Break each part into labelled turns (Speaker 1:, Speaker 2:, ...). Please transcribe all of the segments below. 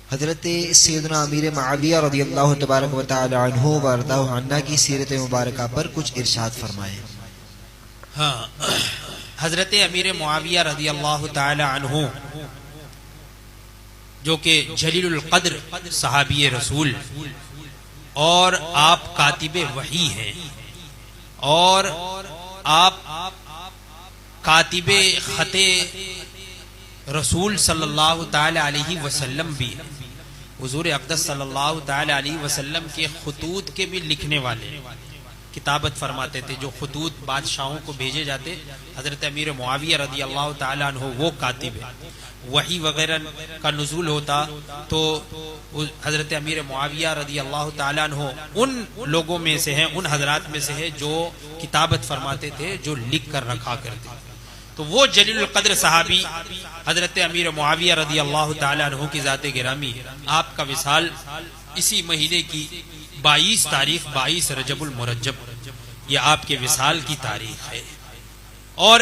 Speaker 1: हजरत सैयदना अमीर मुआविया रज़ियल्लाहु तबारक व तआला अन्हु व अर्ज़ाहु अन्ना की सीरत मुबारका पर कुछ इरशाद फरमाए।
Speaker 2: हाँ, हजरत अमीर मुआविया रज़ियल्लाहु तआला अन्हु जो कि जलीलुल क़द्र सहाबी रसूल और आप कातिबे वही हैं और आप कातिबे खते रसूल सल्लल्लाहु ताला अलैहि वसल्लम भी हैं। हुजूर अक़दस सल्लल्लाहु ताला अलैहि वसल्लम के खुतूत के भी लिखने वाले किताबत फरमाते थे। जो खुतूत बादशाहों को भेजे जाते, हजरत अमीर मुआविया रज़ियल्लाहु ताला अन्हु वो कातिब है। वही वगैरह का नुज़ूल होता तो हजरत अमीर मुआविया रज़ियल्लाहु ताला अन्हु उन लोगों में से हैं, उन हजरात में से है जो किताबत फरमाते थे, जो लिख कर रखा करते। तो वो जलीलुल क़द्र सहाबी हजरत अमीर मुआविया रज़ियल्लाहु ताला अन्हु की ज़ाते गिरामी, आपका विसाल इसी महीने की 22 तारीख 22 रजबुल मुरज्जब, ये आपके विसाल की तारीख है। और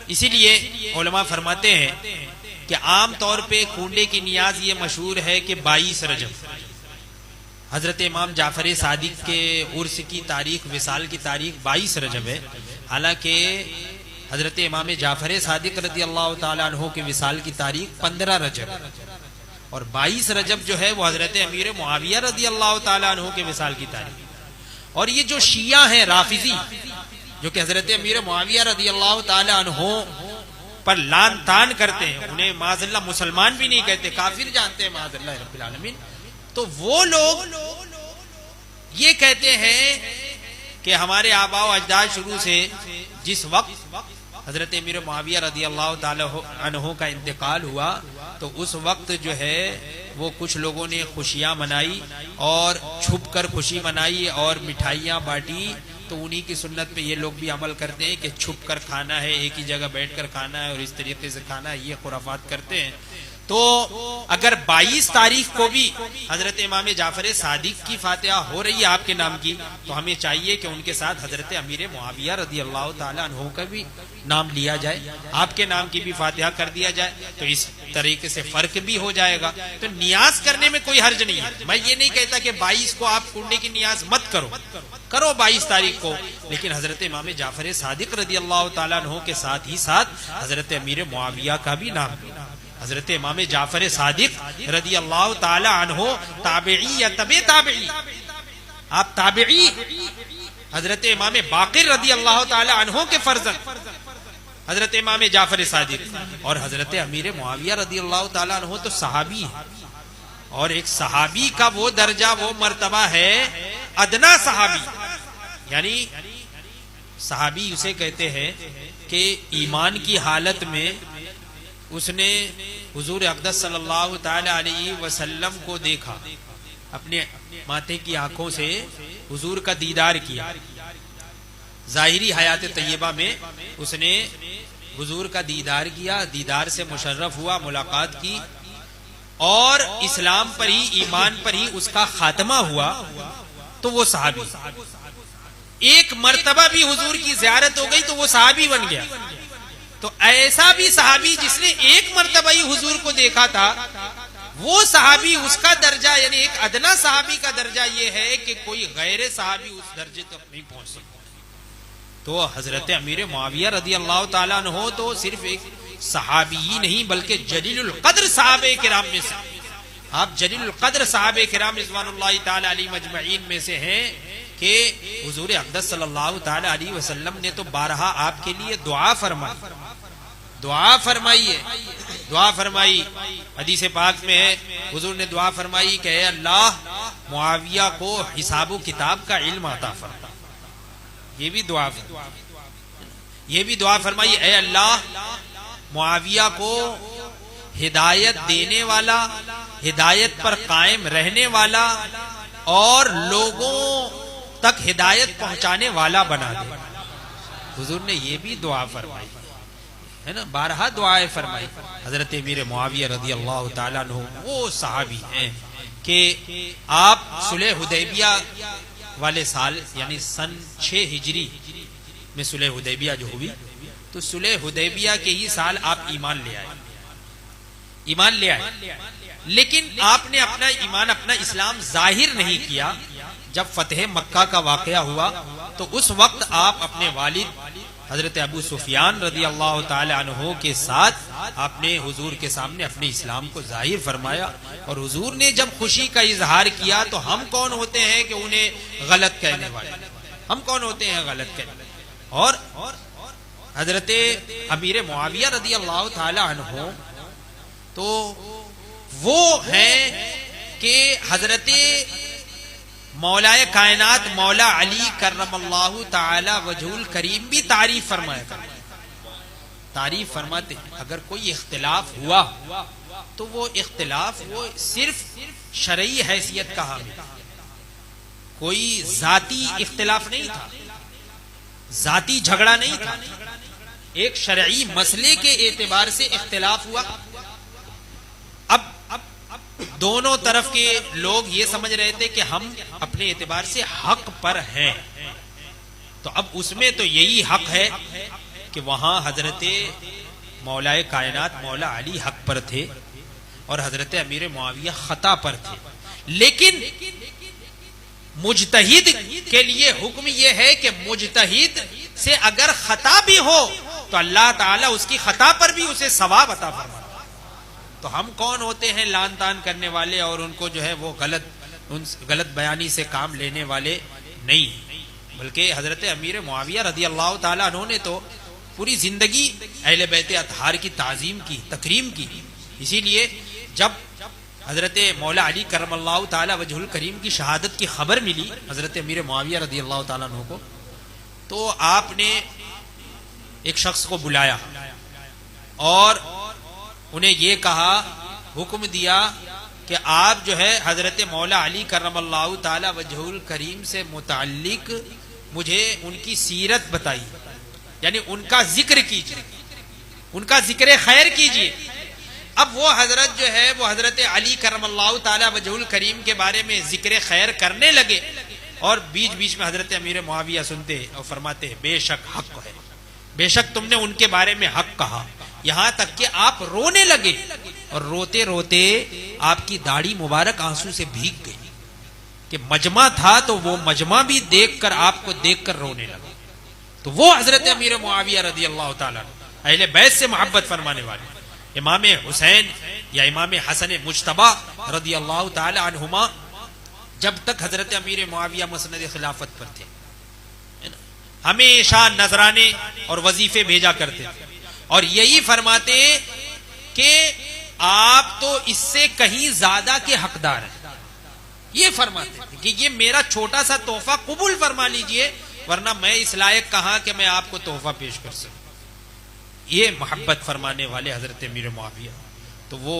Speaker 2: इसीलिए उलमा फरमाते हैं कि आम तौर पे कुंडे की नियाज ये मशहूर है कि 22 रजब हजरत इमाम जाफर सादिक के उर्स की तारीख, विसाल की तारीख 22 रजब है। हालांकि हजरत इमाम जाफर सादिक रज़ियल्लाहु ताला अन्हु के विसाल की तारीख 15 रजब और 22 रजब जो है वो हजरत अमीर मुआविया रज़ियल्लाहु ताला अन्हु के विसाल की तारीख। और ये जो शिया हैं राफिजी, जो कि हजरत अमीर मुआविया रज़ियल्लाहु ताला अन्हु पर लान तान करते हैं, उन्हें माज़अल्लाह मुसलमान भी नहीं कहते, काफिर जानते हैं माज़अल्लाह रब्बिल आलमीन, तो वो लोग ये कहते हैं कि हमारे आबा व अजदाद शुरू से जिस वक्त हजरत अमीर मुआविया रज़ियल्लाहु ताला अन्हु का इंतकाल हुआ तो उस वक्त जो है वो कुछ लोगों ने खुशियां मनाई और छुप कर खुशी मनाई और मिठाइयां बांटी। तो उन्हीं की सुन्नत पे ये लोग भी अमल करते हैं कि छुप कर खाना है, एक ही जगह बैठकर खाना है और इस तरीके से खाना है, ये खुराफात करते हैं। तो अगर 22 तारीख को भी हजरत इमाम जाफर सादिक की फातिहा हो रही है आपके नाम की, तो हमें चाहिए कि उनके साथ हजरत अमीर मुआविया रज़ियल्लाहु ताला अन्हु का भी नाम लिया जाए, आपके नाम की भी फातिहा कर दिया जाए, तो इस तरीके से फर्क भी हो जाएगा। तो नियाज करने में कोई हर्ज नहीं है। मैं ये नहीं कहता कि 22 को आप कुंडे की नियाज मत करो, करो 22 तारीख को, लेकिन हजरत इमाम जाफर सादिक रज़ियल्लाहु ताला अन्हु के साथ ही साथ हजरत अमीर मुआविया का भी नाम, हजरत इमाम जाफर सादिक रज़ियल्लाहु ताला अन्हु ताबिई या तबे ताबिई, आप ताबिई हजरत इमाम बाक़िर रज़ियल्लाहु ताला अन्हु के फर्जंद हजरत इमाम जाफर सादिक और हजरत अमीर मुआविया रज़ियल्लाहु ताला अन्हु तो सहाबी है। और एक सहाबी का वो दर्जा, वो मर्तबा है अदना सहाबी, यानी सहाबी उसे कहते हैं कि ईमान की हालत में उसने हुजूर अक़दस सल्लल्लाहु ताला अलैहि वसल्लम को देखा, अपने माथे की आंखों से हुजूर का दीदार किया। जाहिरी हयात तय्यबा में उसने हुजूर का दीदार किया, दीदार से मुशर्रफ हुआ, मुलाकात की और इस्लाम पर ही, ईमान पर ही उसका खात्मा हुआ, तो वो सहाबी। एक मर्तबा भी हुजूर की ज़ियारत हो गई तो वो सहाबी बन गया। तो ऐसा भी सहाबी जिसने एक मर्तबा ही हुजूर को देखा था, वो सहाबी, उसका दर्जा यानी एक अदना सहाबी का दर्जा ये है कि कोई गैर सहाबी उस दर्जे तक नहीं पहुंच सकता। तो हजरत अमीर मुआविया रज़ियल्लाहु ताला अन्हु तो सिर्फ एक सहाबी ही नहीं बल्कि जलीलुल क़द्र सहाबे किराम में से, आप जलीलुल क़द्र सहाबे किराम रिज़वानुल्लाहि ताला अलैहिम अजमईन में से हैं कि हुजूर अक़दस सल्लल्लाहु ताला अलैहि वसल्लम ने तो बारहा आपके लिए दुआ फरमाई, दुआ फरमाई है, दुआ फरमाई। हदीस पाक में है हुजूर ने दुआ फरमाई कि ऐ अल्लाह मुआविया को हिसाब किताब का इल्म अता फरमा। ये भी दुआ फरमाई, ऐ अल्लाह मुआविया को हिदायत देने वाला, हिदायत पर कायम रहने वाला और लोगों तक हिदायत पहुंचाने वाला बना दे। हुजूर ने ये भी दुआ फरमाई है ना, बारहा दुआएं फरमाई। हजरत अमीर मुआविया रज़ियल्लाहु ताला अन्हु वो सहाबी हैं कि आप सुलह हुदैबिया वाले साल यानी सन 6 हिजरी में सुलह हुदैबिया जो हुई, तो सुलह हुदैबिया के ही साल आप ईमान ले आए, ईमान ले आए। लेकिन आपने अपना ईमान, अपना इस्लाम जाहिर नहीं किया। जब फतेह मक्का का वाकया हुआ तो उस वक्त आप अपने वालिद हजरत अबू सुफियान रदी अल्लाह ताला अन्हु के साथ आपने हुजूर के सामने अपने इस्लाम को जाहिर फरमाया। और हुजूर ने जब खुशी का इजहार किया तो हम कौन होते हैं कि उन्हें गलत कहने वाले, हम कौन होते हैं गलत कहने। और हजरत अमीर मुआविया रदी अल्लाह ताला अन्हु तो वो हैं कि हजरत मौलाए कायनात मौला अली करमल्लाहु ताला वजहुल करीम भी तारीफ फरमाया, तारीफ फरमाते हैं। अगर कोई इख्तिलाफ हुआ तो वो इख्तिलाफ वो सिर्फ शरई हैसियत का हामिल, कोई जाती इख्तिलाफ नहीं था, जाती झगड़ा नहीं था, एक शरई मसले के एतबार से इख्तिलाफ हुआ। अब दोनों तरफ के लोग ये समझ रहे थे कि हम अपने एतबार से हक पर हैं, तो अब उसमें तो यही हक है कि वहां हजरत मौलाए कायनात मौला अली हक पर थे और हजरत अमीर मुआविया खता पर थे। लेकिन मुजतहिद के लिए हुक्म यह है कि मुजतहिद से अगर खता भी हो तो अल्लाह ताला उसकी खता पर भी उसे सवाब अता फरमाता। तो हम कौन होते हैं लान तान करने वाले और उनको जो है वो गलत बयानी से काम लेने वाले नहीं, बल्कि हजरत अमीर मुआविया रदी अल्लाह ताला अन्हु ने तो पूरी जिंदगी अहले बैत अतहार की ताजीम की, तकरीम की। इसीलिए जब हजरत मौला अली करमल्लाहु ताला वजहुल करीम की शहादत की खबर मिली हजरत अमीर मुआविया रदी अल्लाह ताला अन्हु को, तो आपने एक शख्स को बुलाया और उन्हें ये कहा, हुक्म दिया कि आप जो है हजरत मौला अली करमल्लाहु ताला वजहुल करीम से मुताल्लिक मुझे उनकी सीरत बताइए, यानी उनका जिक्र कीजिए, उनका जिक्र खैर कीजिए। अब वो हजरत जो है वो हजरत अली करमल्लाहु ताला वजहुल करीम के बारे में जिक्र खैर करने लगे और बीच बीच में हजरत अमीर मुआविया सुनते और फरमाते बेशक हक है, बेशक तुमने उनके बारे में हक कहा। यहां तक कि आप रोने लगे और रोते रोते आपकी दाढ़ी मुबारक आंसू से भीग गई कि मजमा था तो वो मजमा भी देखकर आपको देखकर रोने लगे। तो वो हजरत अमीर मुआविया रदी अल्लाह ताला अहले बैत से मोहब्बत फरमाने वाले इमाम हुसैन या इमाम हसन मुज्तबा रदी अल्लाह ताला अन्हुमा जब तक हजरत अमीर मुआविया मसनद खिलाफत पर थे हमेशा नजराने और वजीफे भेजा करते थे और यही फरमाते कि आप तो इससे कहीं ज्यादा के हकदार हैं। ये फरमाते थे कि ये मेरा छोटा सा तोहफा कबूल फरमा लीजिए, वरना मैं इस लायक कहां कि मैं आपको तोहफा पेश कर सकूं। ये मोहब्बत फरमाने वाले हजरत अमीर मुआविया। तो वो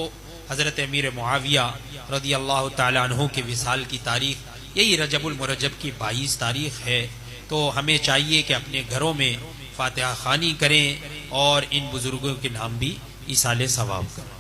Speaker 2: हजरत अमीर मुआविया रदी अल्लाह ताला अन्हु के विसाल की तारीख यही रजबुल मुरज्जब की 22 तारीख है। तो हमें चाहिए कि अपने घरों में फातिहा खानी करें और इन बुजुर्गों के नाम भी इसाले सवाब करें।